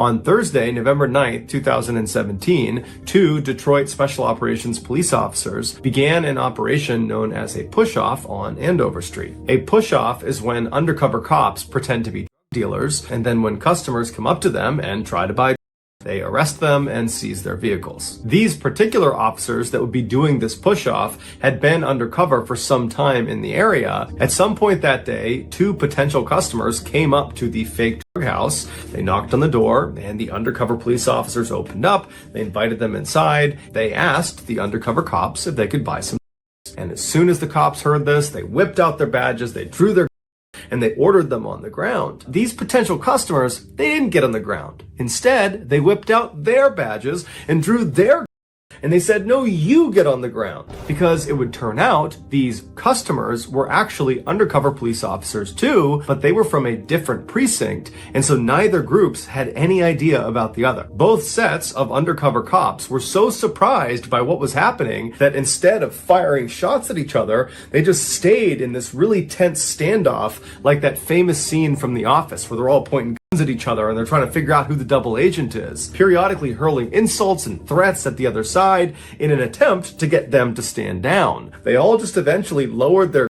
On Thursday, November 9th, 2017, two Detroit Special Operations police officers began an operation known as a push-off on Andover Street. A push-off is when undercover cops pretend to be drug dealers, and then when customers come up to them and try to buy, they arrest them and seize their vehicles. These particular officers that would be doing this push-off had been undercover for some time in the area. At some point that day, two potential customers came up to the fake drug house. They knocked on the door, and the undercover police officers opened up. They invited them inside. They asked the undercover cops if they could buy some drugs. And as soon as the cops heard this, they whipped out their badges, they drew their and they ordered them on the ground. These potential customers, they didn't get on the ground. Instead, they whipped out their badges and drew their and they said, no, you get on the ground. Because it would turn out these customers were actually undercover police officers too, but they were from a different precinct. And so neither groups had any idea about the other. Both sets of undercover cops were so surprised by what was happening that instead of firing shots at each other, they just stayed in this really tense standoff, like that famous scene from The Office where they're all pointing guns at each other and they're trying to figure out who the double agent is, periodically hurling insults and threats at the other side in an attempt to get them to stand down. They all just eventually lowered their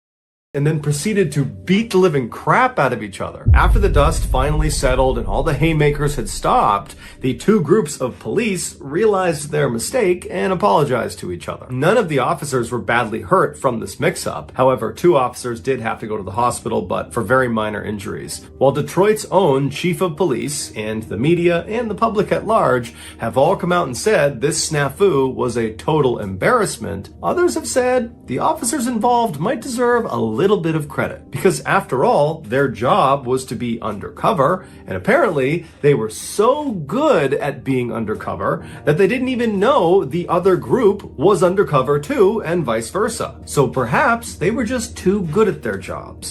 and then proceeded to beat the living crap out of each other. After the dust finally settled and all the haymakers had stopped, the two groups of police realized their mistake and apologized to each other. None of the officers were badly hurt from this mix-up. However, two officers did have to go to the hospital, but for very minor injuries. While Detroit's own chief of police and the media and the public at large have all come out and said this snafu was a total embarrassment, others have said the officers involved might deserve a little bit of credit, because after all, their job was to be undercover, and apparently they were so good at being undercover that they didn't even know the other group was undercover too, and vice versa. So perhaps they were just too good at their jobs.